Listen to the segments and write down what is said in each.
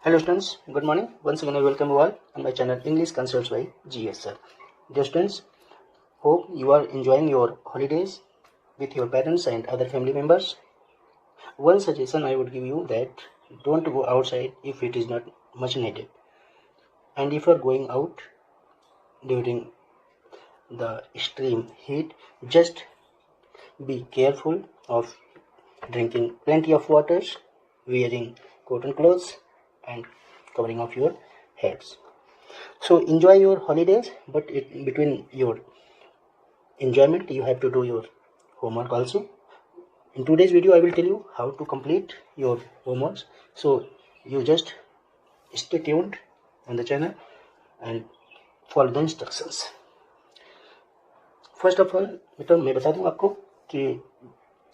Hello students, good morning. Once again I welcome you all on my channel English Concepts by GS sir. Dear students, hope you are enjoying your holidays with your parents and other family members. One suggestion I would give you that don't go outside if it is not much needed. And if you are going out during the extreme heat, just be careful of drinking plenty of waters, wearing cotton clothes and covering of your heads. So enjoy your holidays, but between your enjoyment you have to do your homework also. In today's video I will tell you how to complete your homeworks, so you just stay tuned on the channel and follow the instructions. First of all बेटा मैं बता दूं आपको कि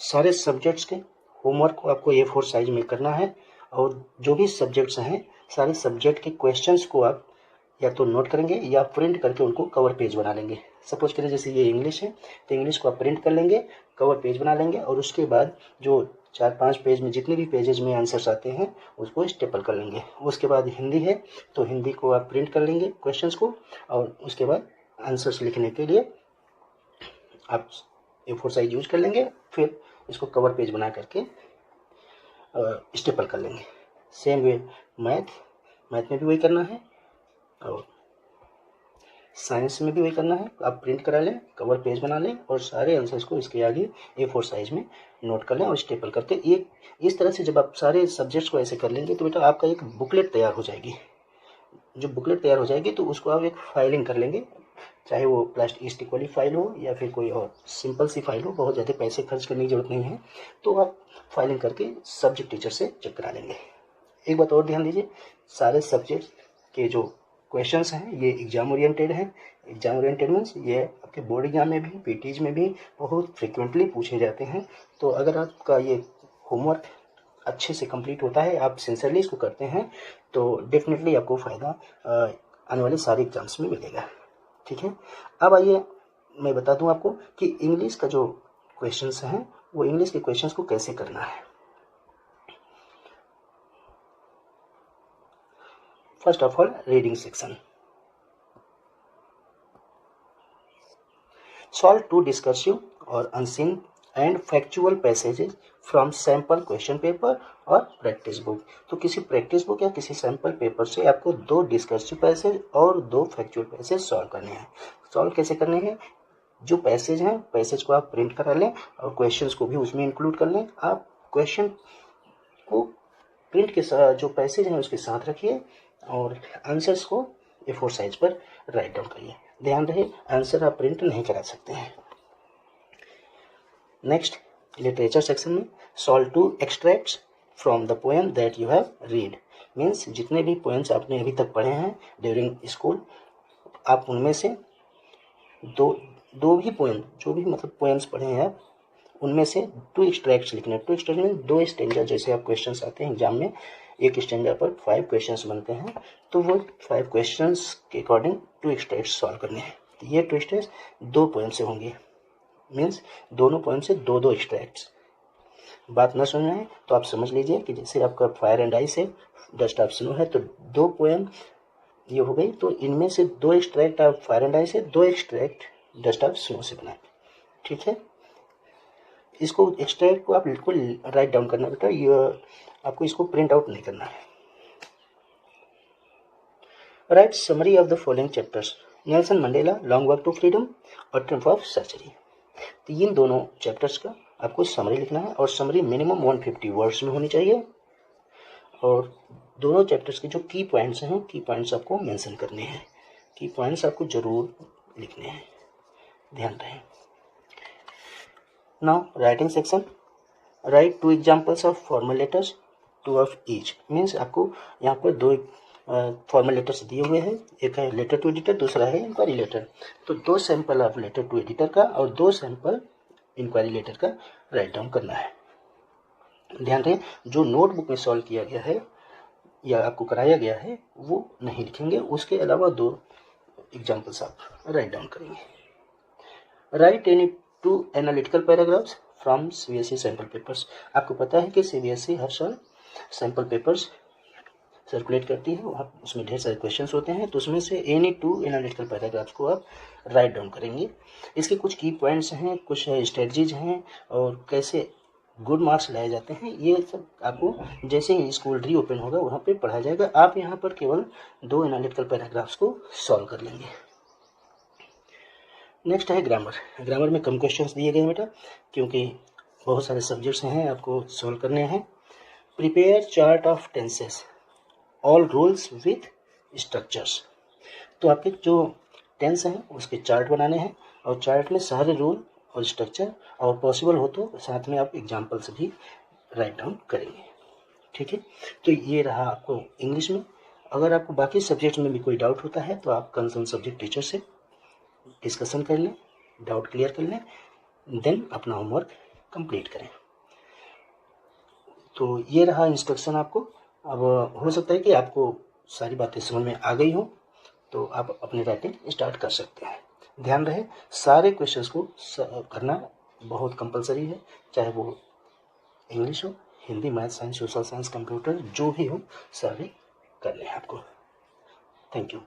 सारे subjects के homework को आपको A4 साइज में करना है, और जो भी सब्जेक्ट्स हैं सारे सब्जेक्ट के क्वेश्चंस को आप या तो नोट करेंगे या प्रिंट करके उनको कवर पेज बना लेंगे। सपोज करें जैसे ये इंग्लिश है तो इंग्लिश को आप प्रिंट कर लेंगे, कवर पेज बना लेंगे, और उसके बाद जो 4-5 पेज में जितने भी पेजेज में आंसर्स आते हैं उसको स्टेपल कर लेंगे। उसके बाद हिंदी है तो हिंदी को आप प्रिंट कर लेंगे क्वेश्चंस को, और उसके बाद आंसर्स लिखने के लिए आप A4 साइज यूज कर लेंगे, फिर इसको कवर पेज बना करके स्टेपल कर लेंगे। सेम वे मैथ में भी वही करना है और साइंस में भी वही करना है। आप प्रिंट करा लें, कवर पेज बना लें और सारे आंसर्स को इसके आगे A4 साइज में नोट कर लें और स्टेपल करके ये इस तरह से जब आप सारे सब्जेक्ट्स को ऐसे कर लेंगे तो बेटा आपका एक बुकलेट तैयार हो जाएगी। जो बुकलेट तैयार हो जाएगी तो उसको आप एक फाइलिंग कर लेंगे, चाहे वो प्लास्टिक स्टिक वाली फाइल हो या फिर कोई और सिंपल सी फाइल हो, बहुत ज़्यादा पैसे खर्च करने की जरूरत नहीं है। तो आप फाइलिंग करके सब्जेक्ट टीचर से चेक करा लेंगे। एक बात और ध्यान दीजिए, सारे सब्जेक्ट के जो क्वेश्चंस हैं ये एग्जाम ओरिएंटेड हैं। एग्जाम ओरिएंटेड मीन्स ये आपके बोर्ड एग्जाम में भी, पीटीज में भी बहुत फ्रिक्वेंटली पूछे जाते हैं। तो अगर आपका ये होमवर्क अच्छे से कंप्लीट होता है, आप सिंसियरली इसको करते हैं, तो डेफिनेटली आपको फ़ायदा आने वाले सारे एग्जाम्स में मिलेगा। ठीक है, अब आइए मैं बता दूं आपको कि इंग्लिश का जो क्वेश्चंस हैं वो इंग्लिश के क्वेश्चंस को कैसे करना है। First of all reading section. Solve 2 discursive और unseen and factual passages from sample question paper और प्रैक्टिस बुक। तो किसी प्रैक्टिस बुक या किसी सैम्पल पेपर से आपको 2 डिस्कर्सिव पैसेज और 2 फैक्चुअल पैसेज सॉल्व करने हैं। सॉल्व कैसे करने हैं? जो पैसेज हैं पैसेज को आप प्रिंट करा लें और क्वेश्चंस को भी उसमें इंक्लूड कर लें। आप क्वेश्चन को प्रिंट के साथ जो पैसेज हैं उसके साथ रखिए और आंसर्स को A4 साइज पर राइट डाउन करिए। ध्यान रहे आंसर आप प्रिंट नहीं करा सकते हैं। नेक्स्ट लिटरेचर सेक्शन में solve 2 extracts from the poem that you have read. Means जितने भी पोएम्स आपने अभी तक पढ़े हैं ड्यूरिंग स्कूल, आप उनमें से दो भी पोएम, जो भी मतलब पोएम्स पढ़े हैं आप, उनमें से 2 एक्सट्रैक्ट्स लिखने। 2 एक्सट्रैक्ट में 2 स्टेंजा, जैसे आप क्वेश्चंस आते हैं एग्जाम में, एक स्टेंजा पर 5 क्वेश्चंस बनते हैं, तो वो 5 क्वेश्चंस के अकॉर्डिंग 2 एक्सट्रैक्ट्स सॉल्व करने हैं। तो ये 2 एक्सट्रैक्ट्स 2 पोएम से होंगे, मीन्स दोनों पोएम से 2-2 एक्सट्रैक्ट्स। बात न समझ में आए तो आप समझ लीजिए कि जैसे आपका फायर एंड आइस है, डस्ट ऑफ स्नो है, तो 2 पोएम ये हो गई, तो इनमें से 2 एक्सट्रैक्ट आप फायर एंड आइस है, 2 एक्सट्रैक्ट डस्ट ऑफ स्नो से बनाए। ठीक है, इसको एक्सट्रैक्ट को आप बिल्कुल राइट डाउन करना बेटा, ये आपको इसको प्रिंट आउट नहीं करना है। Write summary of the following chapters, Nelson Mandela, long walk to freedom और ट्रिम्फ ऑफ सर्जरी। तो इन दोनों चैप्टर्स का आपको समरी लिखना है और समरी मिनिमम 150 वर्ड्स में होनी चाहिए, और दोनों चैप्टर्स के जो की पॉइंट्स हैं, की पॉइंट्स आपको मेंशन करने हैं। की पॉइंट्स आपको जरूर लिखने हैं, ध्यान रहे। Now writing section, right 2 examples of formal letters, 2 of each. Means आपको यहाँ पर 2 फॉर्मल लेटर्स दिए हुए हैं, एक है लेटर टू एडिटर, दूसरा है इंक्वायरी लेटर। तो 2 sample of letter to editor का और 2 सैंपल इंक्वायरी लेटर का राइट डाउन करना है। ध्यान रहे जो नोटबुक में सॉल्व किया गया है या आपको कराया गया है वो नहीं लिखेंगे, उसके अलावा 2 एग्जाम्पल्स आप राइट डाउन करेंगे। Right any 2 analytical paragraphs from CBSE sample papers. आपको पता है कि CBSE हर साल सैंपल पेपर्स सर्कुलेट करती है, वहाँ उसमें ढेर सारे क्वेश्चंस होते हैं, तो उसमें से एनी 2 एनालिटिकल पैराग्राफ्स को आप राइट डाउन करेंगे। इसके कुछ की पॉइंट्स हैं, कुछ स्ट्रेटजीज हैं, और कैसे गुड मार्क्स लाए जाते हैं, ये सब आपको जैसे ही स्कूल रीओपन होगा वहाँ पे पढ़ाया जाएगा। आप यहाँ पर केवल 2 एनालिटिकल पैराग्राफ्स को सॉल्व कर लेंगे। नेक्स्ट है ग्रामर। ग्रामर में कम क्वेश्चंस दिए गए हैं बेटा, क्योंकि बहुत सारे सब्जेक्ट्स हैं आपको सॉल्व करने हैं। Prepare chart of tenses, all rules with structures. तो आपके जो टेंस हैं उसके चार्ट बनाने हैं, और चार्ट में सारे रूल और स्ट्रक्चर, और पॉसिबल हो तो साथ में आप एग्जाम्पल्स भी राइट डाउन करेंगे। ठीक है, तो ये रहा आपको इंग्लिश में। अगर आपको बाकी सब्जेक्ट में भी कोई डाउट होता है तो आप कंसर्न सब्जेक्ट टीचर से डिस्कशन कर लें, डाउट क्लियर कर लें, देन अपना होमवर्क कंप्लीट करें। तो ये रहा इंस्ट्रक्शन आपको। अब हो सकता है कि आपको सारी बातें समझ में आ गई हो, तो आप अपनी राइटिंग स्टार्ट कर सकते हैं। ध्यान रहे सारे क्वेश्चंस को करना बहुत कंपलसरी है, चाहे वो इंग्लिश हो, Hindi, math, science, social science, computer, जो भी हो सारे करने हैं आपको। Thank you.